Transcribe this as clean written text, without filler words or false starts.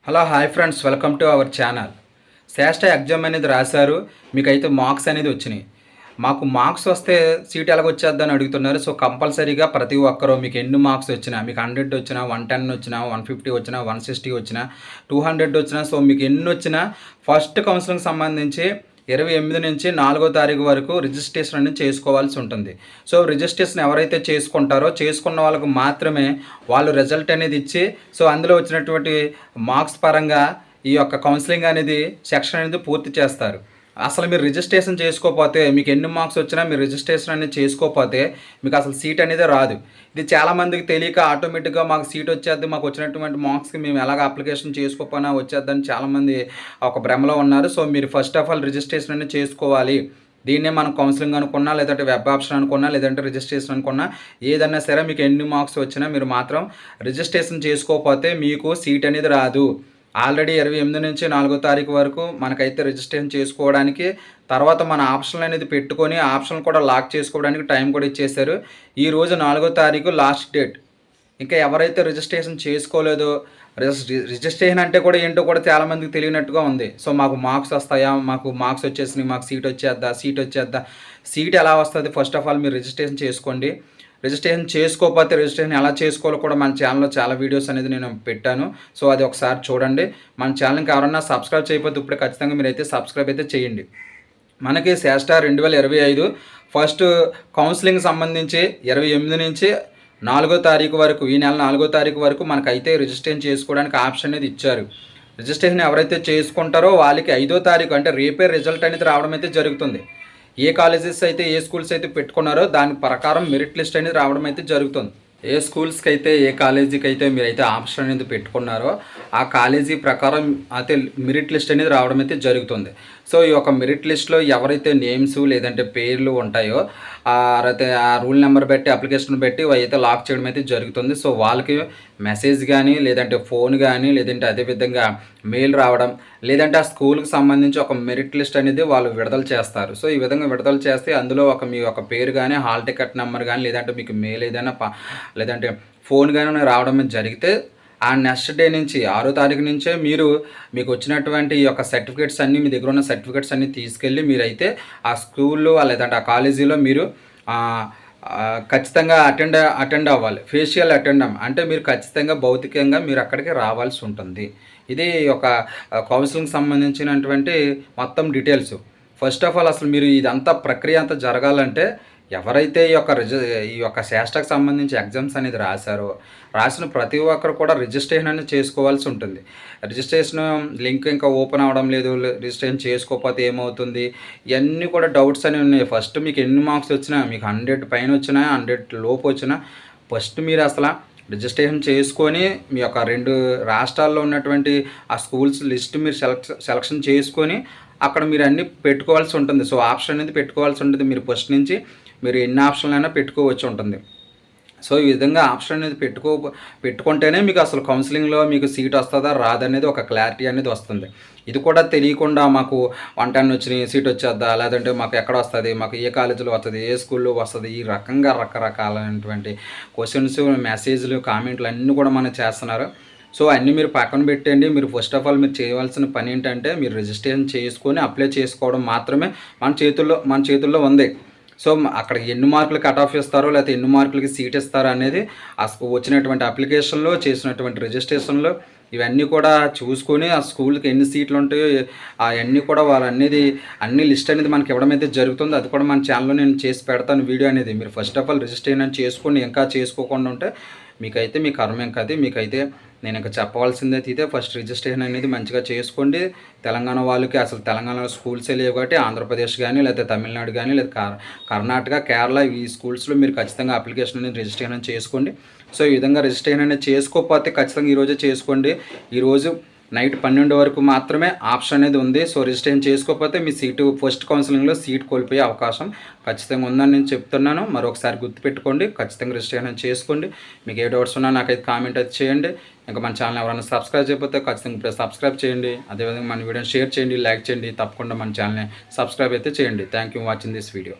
Hello hi friends, welcome to our channel. Shreshta exam అనేది రాశారు. మీకైతే మార్క్స్ అనేది వచ్చినాయి. మాకు మార్క్స్ వస్తే సీట్ ఎలాగొచ్చేద్దని అడుగుతున్నారు. సో కంపల్సరీగా ప్రతి ఒక్కరు మీకు ఎన్ని మార్క్స్ వచ్చినా, మీకు 100 వచ్చినా, 110 వచ్చినా, 150 వచ్చినా, 160 వచ్చినా, 200 వచ్చినా, సో మీకు ఎన్ని వచ్చినా ఫస్ట్ కౌన్సిలింగ్ సంబంధించి 28 నుంచి 4వ తారీఖు వరకు రిజిస్ట్రేషన్ అనేది చేసుకోవాల్సి ఉంటుంది. సో రిజిస్ట్రేషన్ ఎవరైతే చేసుకుంటారో చేసుకున్న వాళ్ళకు మాత్రమే వాళ్ళు రిజల్ట్ అనేది ఇచ్చి, సో అందులో వచ్చినటువంటి మార్క్స్ పరంగా ఈ యొక్క కౌన్సిలింగ్ అనేది సెక్షన్ అనేది పూర్తి చేస్తారు. అసలు మీరు రిజిస్ట్రేషన్ చేసుకోకపోతే మీకు ఎన్ని మార్క్స్ వచ్చినా మీరు రిజిస్ట్రేషన్ అనేది చేసుకోకపోతే మీకు అసలు సీట్ అనేది రాదు. ఇది చాలామందికి తెలియక ఆటోమేటిక్గా మాకు సీట్ వచ్చేద్ది, మాకు వచ్చినటువంటి మార్క్స్కి మేము ఎలాగ అప్లికేషన్ చేసుకోకపోయినా వచ్చేద్దని చాలామంది ఒక భ్రమలో ఉన్నారు. సో మీరు ఫస్ట్ ఆఫ్ ఆల్ రిజిస్ట్రేషన్ అనేది చేసుకోవాలి. దీన్నే మనం కౌన్సిలింగ్ అనుకున్నా, లేదంటే వెబ్ ఆప్షన్ అనుకున్నా, లేదంటే రిజిస్ట్రేషన్ అనుకున్నా, ఏదన్నా సరే మీకు ఎన్ని మార్క్స్ వచ్చినా మీరు మాత్రం రిజిస్ట్రేషన్ చేసుకోకపోతే మీకు సీట్ అనేది రాదు. ఆల్రెడీ 28 నుంచి 4వ తారీఖు వరకు మనకైతే రిజిస్ట్రేషన్ చేసుకోవడానికి, తర్వాత మన ఆప్షన్లు అనేది పెట్టుకొని ఆప్షన్ కూడా లాక్ చేసుకోవడానికి టైం కూడా ఇచ్చేశారు. ఈరోజు 4వ తారీఖు లాస్ట్ డేట్. ఇంకా ఎవరైతే రిజిస్ట్రేషన్ చేసుకోలేదో, రిజిస్ట్రేషన్ అంటే కూడా ఏంటో కూడా చాలామందికి తెలియనట్టుగా ఉంది. సో మాకు మార్క్స్ వస్తాయా, మాకు మార్క్స్ వచ్చేసినాయి, మాకు సీట్ వచ్చేద్దా. సీట్ ఎలా వస్తుంది? ఫస్ట్ ఆఫ్ ఆల్ మీరు రిజిస్ట్రేషన్ చేసుకోండి. రిజిస్ట్రేషన్ చేసుకోకపోతే రిజిస్ట్రేషన్ ఎలా చేసుకోవాలో కూడా మన ఛానల్లో చాలా వీడియోస్ అనేది నేను పెట్టాను. సో అది ఒకసారి చూడండి. మన ఛానల్కి ఎవరన్నా సబ్స్క్రైబ్ చేయకపోతే ఇప్పుడే ఖచ్చితంగా మీరైతే సబ్స్క్రైబ్ అయితే చేయండి. మనకి శ్రేష్ఠ 2025 ఫస్ట్ కౌన్సిలింగ్ సంబంధించి 28 నుంచి 4వ తారీఖు వరకు, ఈ నెల 4వ తారీఖు వరకు మనకైతే రిజిస్ట్రేషన్ చేసుకోవడానికి ఆప్షన్ అనేది ఇచ్చారు. రిజిస్ట్రేషన్ ఎవరైతే చేసుకుంటారో వాళ్ళకి 5వ తారీఖు అంటే రేపే రిజల్ట్ అనేది రావడం అయితే జరుగుతుంది. ఏ కాలేజెస్ అయితే, ఏ స్కూల్స్ అయితే పెట్టుకున్నారో దాని ప్రకారం మెరిట్ లిస్ట్ అనేది రావడం అయితే జరుగుతుంది. ఏ స్కూల్స్కి అయితే, ఏ కాలేజీకి అయితే మీరైతే ఆప్షన్ అనేది పెట్టుకున్నారో ఆ కాలేజీ ప్రకారం అయితే మెరిట్ లిస్ట్ అనేది రావడం అయితే జరుగుతుంది. సో ఈ యొక్క మెరిట్ లిస్ట్లో ఎవరైతే నేమ్స్ లేదంటే పేర్లు ఉంటాయో అయితే ఆ రూల్ నెంబర్ బట్టి, అప్లికేషన్ బట్టి అయితే లాక్ చేయడం అయితే జరుగుతుంది. సో వాళ్ళకి మెసేజ్ కానీ, లేదంటే ఫోన్ కానీ, లేదంటే అదేవిధంగా మెయిల్ రావడం, లేదంటే ఆ స్కూల్కి సంబంధించి ఒక మెరిట్ లిస్ట్ అనేది వాళ్ళు విడుదల చేస్తారు. సో ఈ విధంగా విడుదల చేస్తే అందులో మీ యొక్క పేరు కానీ, హాల్ టికెట్ నెంబర్ కానీ, లేదంటే మీకు మెయిల్ ఏదైనా లేదంటే ఫోన్ కానీ రావడం జరిగితే ఆ నెక్స్ట్ డే నుంచి 6వ తారీఖు నుంచే మీకు వచ్చినటువంటి ఈ యొక్క సర్టిఫికేట్స్ అన్నీ, మీ దగ్గర ఉన్న సర్టిఫికేట్స్ అన్నీ తీసుకెళ్ళి మీరైతే ఆ స్కూల్లో లేదంటే ఆ కాలేజీలో మీరు ఖచ్చితంగా అటెండ్ అవ్వాలి. ఫేషియల్ అటెండ్ అంటే మీరు ఖచ్చితంగా భౌతికంగా మీరు అక్కడికి రావాల్సి ఉంటుంది. ఇది ఒక కౌన్సిలింగ్ సంబంధించినటువంటి మొత్తం డీటెయిల్స్. ఫస్ట్ ఆఫ్ ఆల్ అసలు మీరు ఇదంతా ప్రక్రియ అంతా జరగాలంటే ఎవరైతే ఈ యొక్క శ్రేష్ఠకు సంబంధించి ఎగ్జామ్స్ అనేది రాసిన ప్రతి ఒక్కరు కూడా రిజిస్ట్రేషన్ అనేది చేసుకోవాల్సి ఉంటుంది. రిజిస్ట్రేషన్ లింక్ ఇంకా ఓపెన్ అవ్వడం లేదు, రిజిస్ట్రేషన్ చేసుకోకపోతే ఏమవుతుంది, ఇవన్నీ కూడా డౌట్స్ అనేవి ఉన్నాయి. ఫస్ట్ మీకు ఎన్ని మార్క్స్ వచ్చినా, మీకు 100 పైన వచ్చినా, 100 లోపు వచ్చినా, ఫస్ట్ మీరు అసలు రిజిస్ట్రేషన్ చేసుకొని మీ యొక్క 2 రాష్ట్రాల్లో ఉన్నటువంటి ఆ స్కూల్స్ లిస్ట్ మీరు సెలక్షన్ చేసుకొని అక్కడ మీరు అన్నీ పెట్టుకోవాల్సి ఉంటుంది. సో ఆప్షన్ అనేది పెట్టుకోవాల్సి ఉంటుంది. మీరు ఫస్ట్ నుంచి మీరు ఎన్ని ఆప్షన్లైనా పెట్టుకోవచ్చు ఉంటుంది. సో ఈ విధంగా ఆప్షన్ అనేది పెట్టుకుంటేనే మీకు అసలు కౌన్సిలింగ్లో మీకు సీట్ వస్తుందా రాదనేది ఒక క్లారిటీ అనేది వస్తుంది. ఇది కూడా తెలియకుండా మాకు 110 వచ్చినాయి, సీట్ వచ్చేద్దా, లేదంటే మాకు ఎక్కడ వస్తుంది, మాకు ఏ కాలేజీలో వస్తుంది, ఏ స్కూల్లో వస్తుంది, ఈ రకంగా రకరకాలైనటువంటి క్వశ్చన్స్, మెసేజ్లు, కామెంట్లు అన్నీ కూడా మనం చేస్తున్నారు. సో అన్నీ మీరు పక్కన పెట్టండి. మీరు ఫస్ట్ ఆఫ్ ఆల్ మీరు చేయవలసిన పని ఏంటంటే మీరు రిజిస్ట్రేషన్ చేసుకొని అప్లై చేసుకోవడం మాత్రమే మన చేతుల్లో ఉంది. సో అక్కడ ఎన్ని మార్కులు కట్ ఆఫ్ ఇస్తారో, లేకపోతే ఎన్ని మార్కులకి సీట్ ఇస్తారో అనేది వచ్చినటువంటి అప్లికేషన్లో, చేసినటువంటి రిజిస్ట్రేషన్లో ఇవన్నీ కూడా చూసుకొని ఆ స్కూల్కి ఎన్ని సీట్లు ఉంటాయో అవన్నీ కూడా అన్ని లిస్ట్ అనేది మనకి ఇవ్వడం అయితే జరుగుతుంది. అది కూడా మన ఛానల్లో నేను చేసి పెడతాను వీడియో అనేది. మీరు ఫస్ట్ ఆఫ్ ఆల్ రిజిస్ట్రేషన్ చేసుకొని ఇంకా చేసుకోకుండా ఉంటే మీకైతే మీ కర్మేం కాదు. మీకైతే నేను ఇంకా చెప్పవలసింది అయితే ఫస్ట్ రిజిస్ట్రేషన్ అనేది మంచిగా చేసుకోండి. తెలంగాణ వాళ్ళకి అసలు తెలంగాణలో స్కూల్సే లేవు కాబట్టి ఆంధ్రప్రదేశ్ కానీ, లేదా తమిళనాడు కానీ, లేదా కర్ణాటక, కేరళ ఈ స్కూల్స్లో మీరు ఖచ్చితంగా అప్లికేషన్ అనేది రిజిస్ట్రేషన్ చేసుకోండి. సో ఈ విధంగా రిజిస్ట్రేషన్ అనేది చేసుకోకపోతే ఖచ్చితంగా ఈరోజే చేసుకోండి. ఈరోజు నైట్ 12 వరకు మాత్రమే ఆప్షన్ అనేది ఉంది. సో రిజిస్ట్రేషన్ చేసుకోకపోతే మీ సీటు ఫస్ట్ కౌన్సిలింగ్లో సీట్ కోల్పోయే అవకాశం ఖచ్చితంగా ఉందని నేను చెప్తున్నాను. మరొకసారి గుర్తుపెట్టుకోండి. ఖచ్చితంగా రిజిస్ట్రేషన్ చేసుకోండి. మీకు ఏ డౌట్స్ ఉన్నా నాకైతే కామెంట్ అయితే చేయండి. ఇంకా మన ఛానల్ ఎవరైనా సబ్స్క్రైబ్ చేయకపోతే ఖచ్చితంగా ఇప్పుడు సబ్స్క్రైబ్ చేయండి. అదేవిధంగా మన వీడియోని షేర్ చేయండి, లైక్ చేయండి. తప్పకుండా మన ఛానల్ని సబ్స్క్రైబ్ అయితే చేయండి. Thank you watching this video.